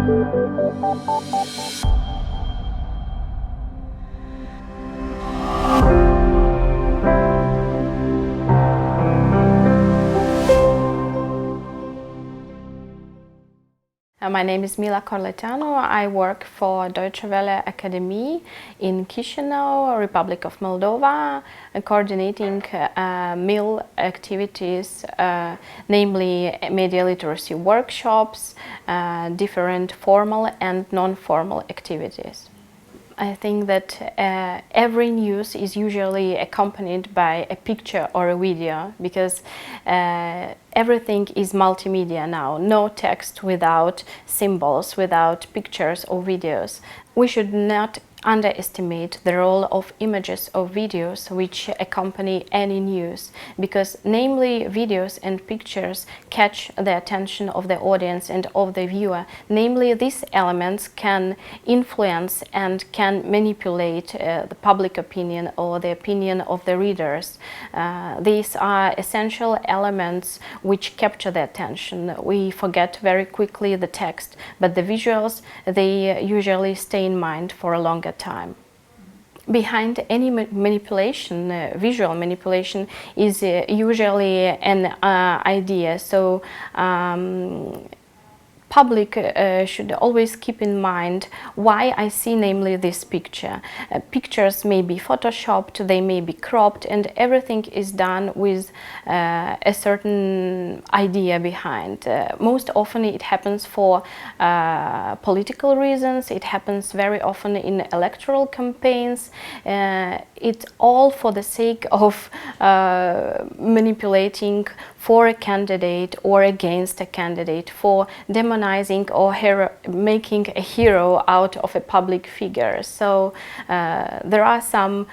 My name is Liudmila Corlateanu. I work for DW Akademie in Chișinău, Republic of Moldova, coordinating MIL activities, namely media literacy workshops, different formal and non-formal activities. I think that every news is usually accompanied by a picture or a video, because everything is multimedia now. No text without symbols, without pictures or videos. We should not underestimate the role of images or videos which accompany any news, because namely videos and pictures catch the attention of the audience and of the viewer. Namely, these elements can influence and can manipulate the public opinion or the opinion of the readers. These are essential elements which capture the attention. We forget very quickly the text, but the visuals, they usually stay in mind for a longer time. Behind any manipulation, visual manipulation, is usually an idea. So public should always keep in mind why I see namely this picture. Pictures may be photoshopped, they may be cropped, and everything is done with a certain idea behind. Most often it happens for political reasons, it happens very often in electoral campaigns. It's all for the sake of manipulating for a candidate or against a candidate, for demonizing or making a hero out of a public figure. So there are some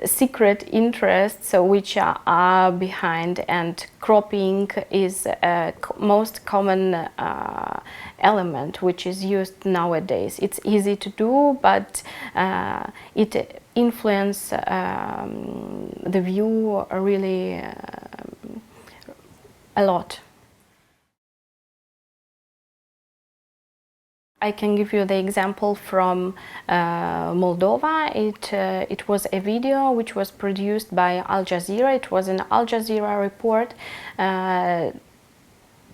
secret interests which are behind, and cropping is a most common element which is used nowadays. It's easy to do, but it influences the view really a lot. I can give you the example from Moldova. It was a video which was produced by Al Jazeera. It was an Al Jazeera report.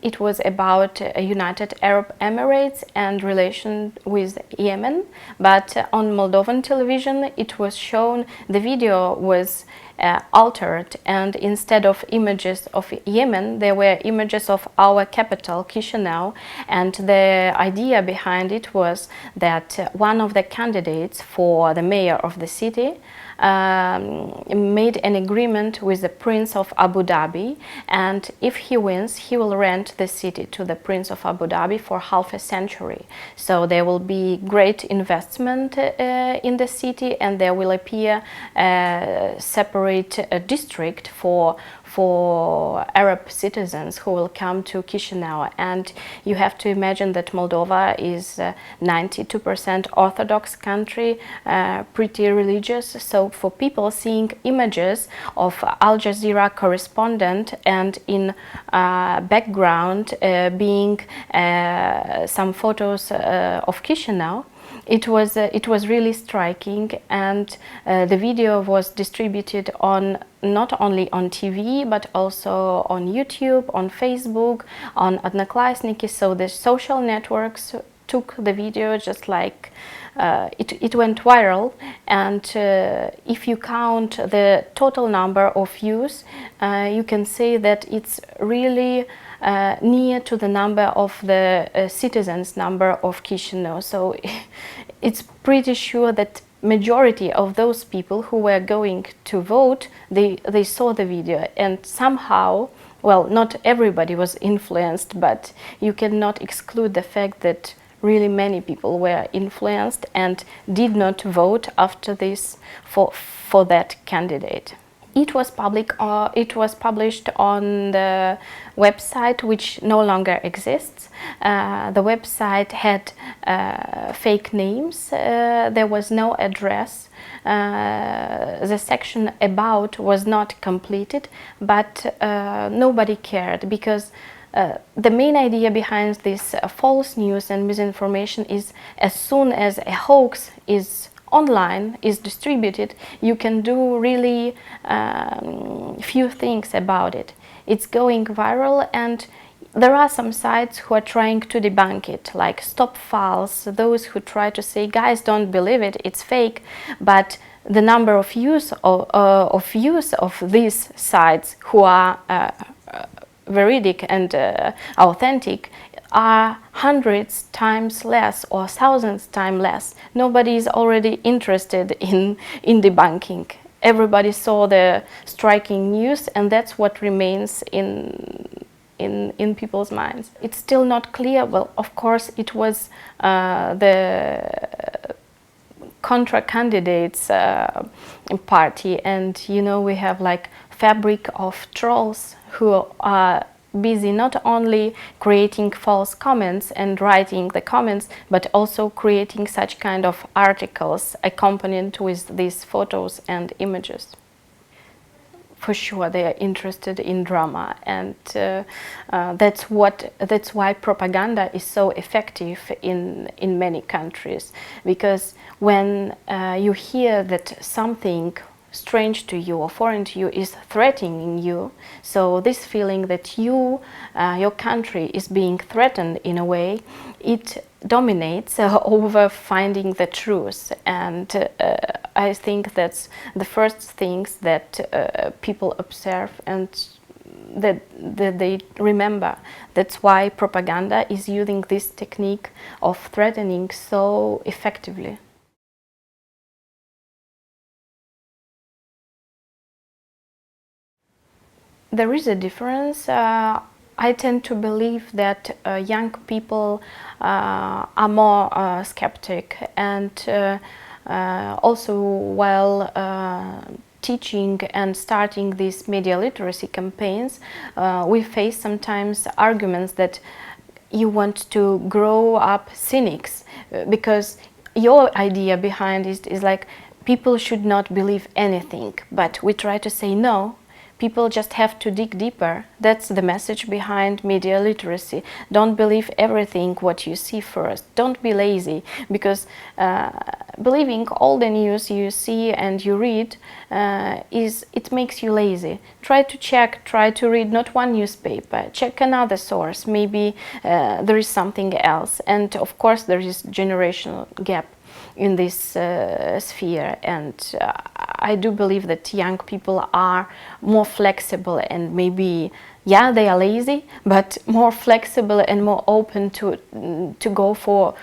It was about United Arab Emirates and relation with Yemen, but on Moldovan television it was shown, the video was altered, and instead of images of Yemen there were images of our capital, Chișinău, and the idea behind it was that one of the candidates for the mayor of the city made an agreement with the Prince of Abu Dhabi, and if he wins he will rent the city to the Prince of Abu Dhabi for half a century. So there will be great investment in the city, and there will appear a separate district for Arab citizens who will come to Chișinău. And you have to imagine that Moldova is 92% Orthodox country, pretty religious. So for people seeing images of Al Jazeera correspondent and in background being some photos of Chișinău, it was really striking, and the video was distributed on not only on TV but also on YouTube, on Facebook, on Odnoklassniki. So the social networks took the video just like it went viral, and if you count the total number of views, you can say that it's really near to the number of the citizens number of Chișinău. So it's pretty sure that majority of those people who were going to vote, they saw the video, and somehow, well, not everybody was influenced, but you cannot exclude the fact that really many people were influenced and did not vote after this for that candidate. It was published on the website, which no longer exists. The website had fake names. There was no address. The section about was not completed, but nobody cared, because the main idea behind this false news and misinformation is, as soon as a hoax is online, is distributed, you can do really few things about it. It's going viral, and there are some sites who are trying to debunk it, like Stop Files, those who try to say, guys, don't believe it, it's fake. But the number of use of these sites who are veridic and authentic are hundreds times less or thousands times less. Nobody is already interested in debunking. Everybody saw the striking news, and that's what remains in people's minds. It's still not clear. Well, of course, it was the contra candidates party, and you know, we have like fabric of trolls who are busy not only creating false comments and writing the comments, but also creating such kind of articles accompanied with these photos and images. For sure, they are interested in drama, and that's why propaganda is so effective in many countries. Because when you hear that something strange to you or foreign to you is threatening you, so this feeling that your country is being threatened in a way, it dominates over finding the truth. And I think that's the first things that people observe and that they remember. That's why propaganda is using this technique of threatening so effectively. There is a difference. I tend to believe that young people are more skeptic, and also while teaching and starting these media literacy campaigns, we face sometimes arguments that you want to grow up cynics, because your idea behind it is like people should not believe anything, but we try to say no. People just have to dig deeper. That's the message behind media literacy. Don't believe everything what you see first. Don't be lazy, because believing all the news you see and you read it makes you lazy. Try to check, try to read not one newspaper, check another source. Maybe there is something else. And of course there is generational gap in this sphere, and I do believe that young people are more flexible, and maybe, yeah, they are lazy, but more flexible and more open to go for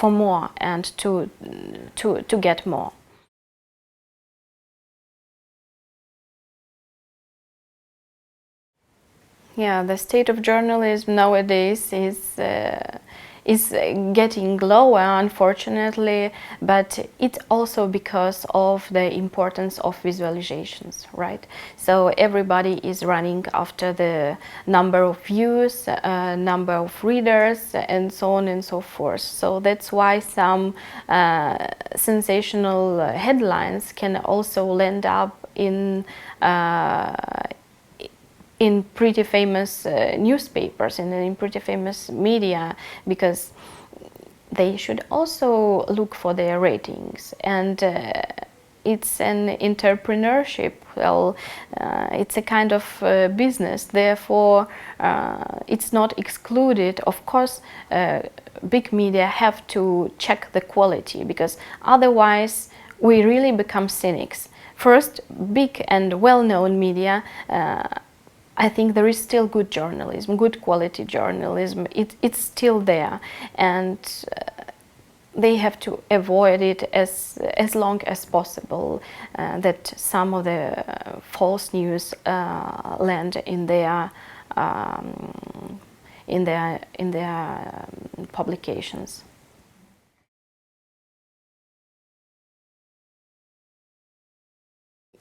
more and to get more. Yeah, the state of journalism nowadays is getting lower, unfortunately, but it's also because of the importance of visualizations, right? So everybody is running after the number of views, number of readers, and so on and so forth. So that's why some sensational headlines can also land up in pretty famous newspapers and in pretty famous media, because they should also look for their ratings. And it's an entrepreneurship. Well, it's a kind of business. Therefore, it's not excluded. Of course, big media have to check the quality, because otherwise we really become cynics. First, big and well-known media, I think there is still good journalism, good quality journalism. It's still there, and they have to avoid it as long as possible. That some of the false news land in their publications.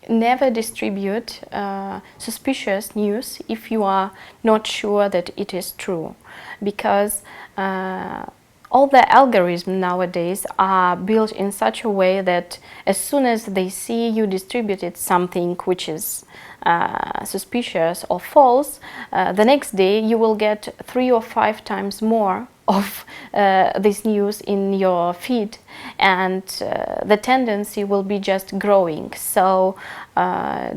Never distribute suspicious news if you are not sure that it is true, because all the algorithms nowadays are built in such a way that as soon as they see you distributed something which is suspicious or false, the next day you will get 3 or 5 times more of this news in your feed, and the tendency will be just growing. So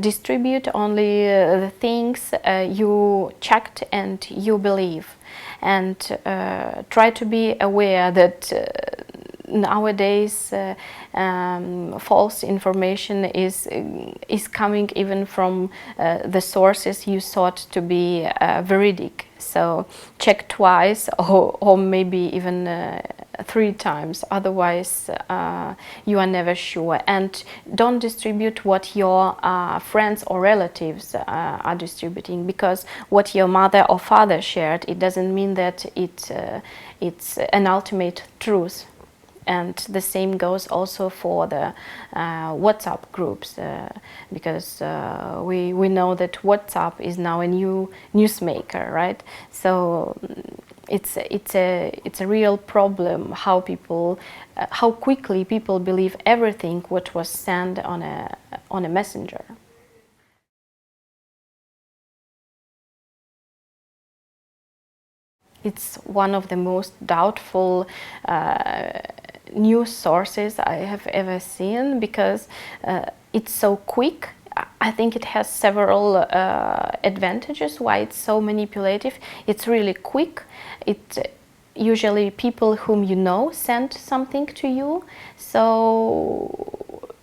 distribute only the things you checked and you believe, and try to be aware that nowadays false information is coming even from the sources you thought to be veridic. So check twice, or maybe even 3 times, otherwise you are never sure. And don't distribute what your friends or relatives are distributing, because what your mother or father shared, it doesn't mean that it's an ultimate truth. And the same goes also for the WhatsApp groups, because we know that WhatsApp is now a new newsmaker, right? So it's a real problem how quickly people believe everything what was sent on a messenger. It's one of the most doubtful news sources I have ever seen, because it's so quick. I think it has several advantages why it's so manipulative. It's really quick. Usually people whom you know send something to you, so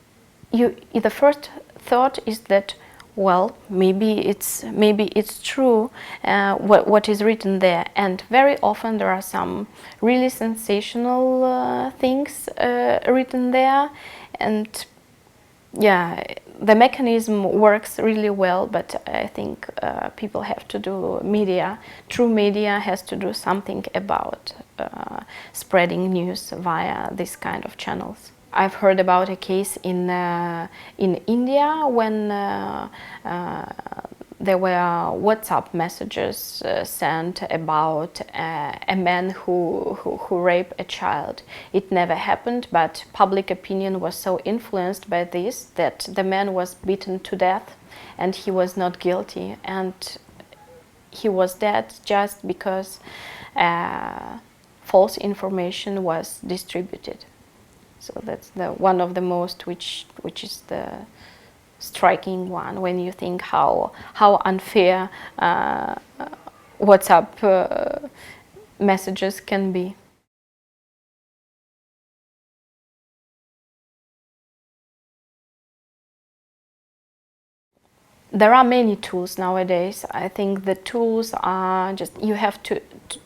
the first thought is that, well, maybe it's true what is written there. And very often there are some really sensational things written there, and yeah, the mechanism works really well, but I think people have to do media. True media has to do something about spreading news via this kind of channels. I've heard about a case in India when there were WhatsApp messages sent about a man who raped a child. It never happened, but public opinion was so influenced by this that the man was beaten to death, and he was not guilty, and he was dead just because false information was distributed. So that's one of the most, which is the striking one, when you think how unfair WhatsApp messages can be. There are many tools nowadays. I think the tools are just, you have to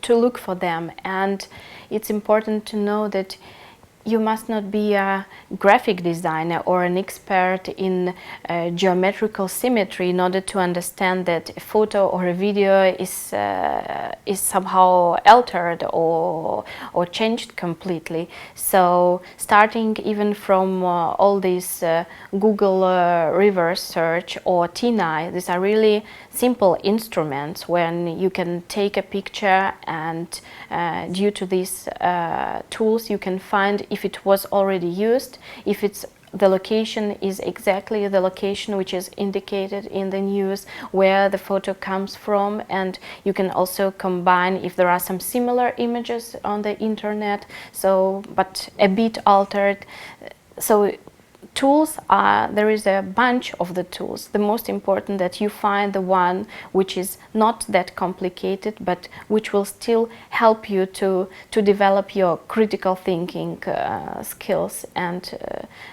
look for them, and it's important to know that you must not be a graphic designer or an expert in geometrical symmetry in order to understand that a photo or a video is somehow altered or changed completely. So starting even from all these Google reverse search or TinEye, these are really simple instruments when you can take a picture, and due to these tools you can find if it was already used, if the location is exactly the location which is indicated in the news, where the photo comes from, and you can also combine if there are some similar images on the internet, so but a bit altered. So tools there is a bunch of the tools. The most important that you find the one which is not that complicated, but which will still help you to develop your critical thinking skills, and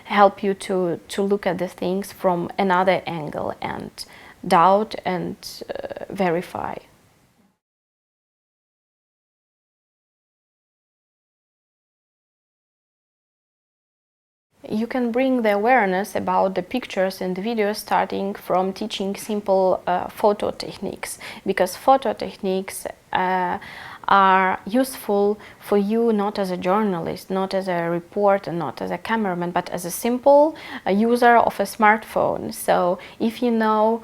help you to look at the things from another angle and doubt and verify. You can bring the awareness about the pictures and the videos starting from teaching simple photo techniques, because photo techniques are useful for you not as a journalist, not as a reporter, not as a cameraman, but as a simple user of a smartphone. So if you know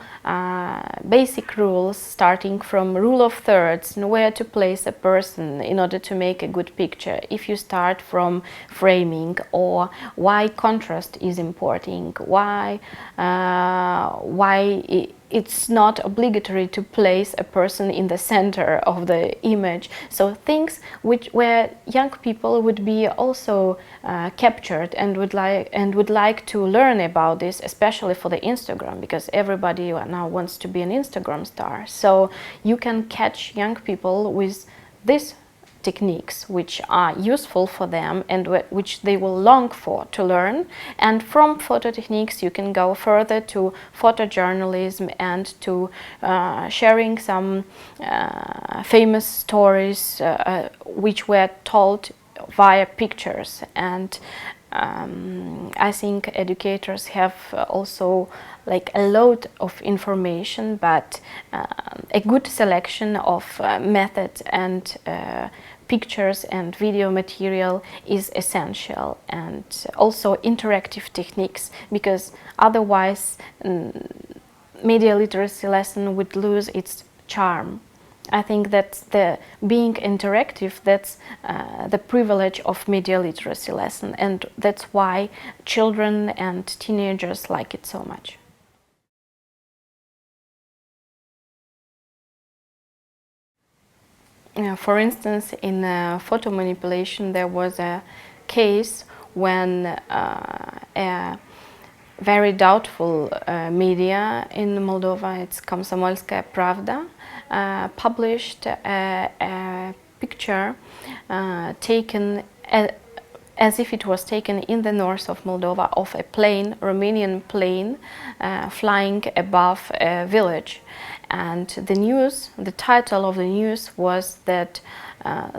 basic rules, starting from rule of thirds and where to place a person in order to make a good picture, if you start from framing or why contrast is important, why it's not obligatory to place a person in the center of the image. So things where young people would be also captured and would like to learn about this, especially for the Instagram, because everybody now wants to be an Instagram star. So you can catch young people with this techniques which are useful for them and which they will long for to learn. And from photo techniques you can go further to photojournalism and to sharing some famous stories which were told via pictures. And I think educators have also like a lot of information, but a good selection of methods and pictures and video material is essential, and also interactive techniques, because otherwise media literacy lesson would lose its charm. I think that's being interactive, that's the privilege of media literacy lesson, and that's why children and teenagers like it so much. For instance, in photo manipulation, there was a case when a very doubtful media in Moldova, it's Komsomolskaya Pravda, published a picture taken as if it was taken in the north of Moldova, of a plane, Romanian plane, flying above a village. And the news, the title of the news was that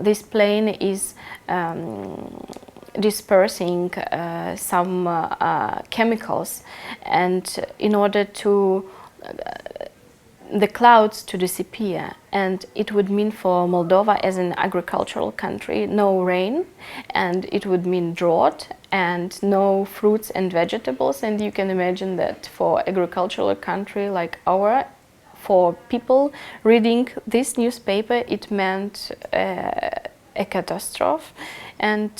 this plane is dispersing some chemicals, and in order to the clouds to disappear, and it would mean for Moldova as an agricultural country no rain, and it would mean drought and no fruits and vegetables. And you can imagine that for agricultural country like our, for people reading this newspaper, it meant a catastrophe, and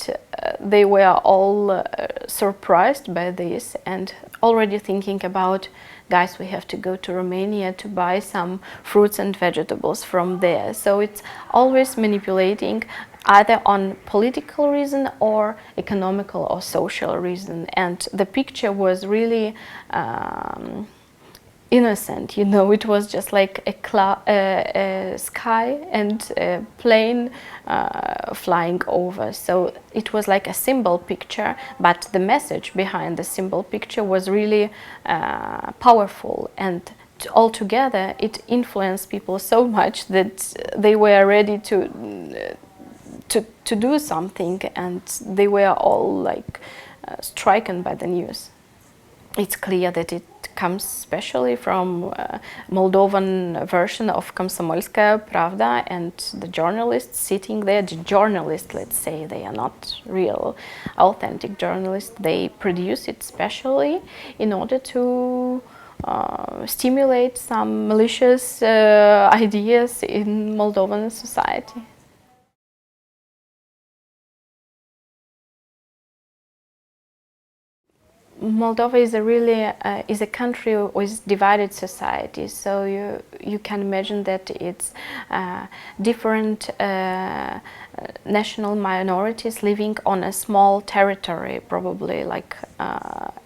they were all surprised by this and already thinking about, guys, we have to go to Romania to buy some fruits and vegetables from there. So it's always manipulating either on political reason or economical or social reason. And the picture was really innocent, you know, it was just like a sky and a plane flying over. So it was like a symbol picture, but the message behind the symbol picture was really powerful, and altogether it influenced people so much that they were ready to do something, and they were all like stricken by the news. It's clear that it comes especially from Moldovan version of Komsomolskaya Pravda, and the journalists sitting there, the journalists, let's say, they are not real authentic journalists, they produce it specially in order to stimulate some malicious ideas in Moldovan society. Moldova is is a country with divided society, so you can imagine that it's different national minorities living on a small territory, probably like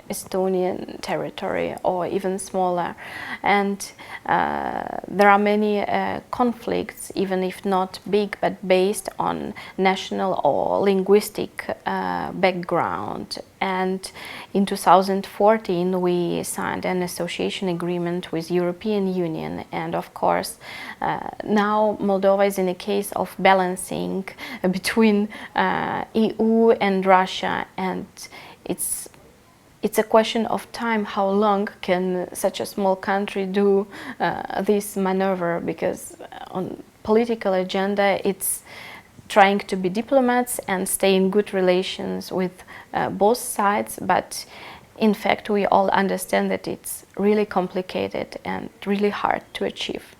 Estonian territory or even smaller, and there are many conflicts, even if not big, but based on national or linguistic background. And in 2014 we signed an association agreement with European Union, and of course now Moldova is in a case of balancing between EU and Russia, and it's a question of time how long can such a small country do this maneuver, because on political agenda. It's trying to be diplomats and stay in good relations with both sides, but in fact we all understand that it's really complicated and really hard to achieve.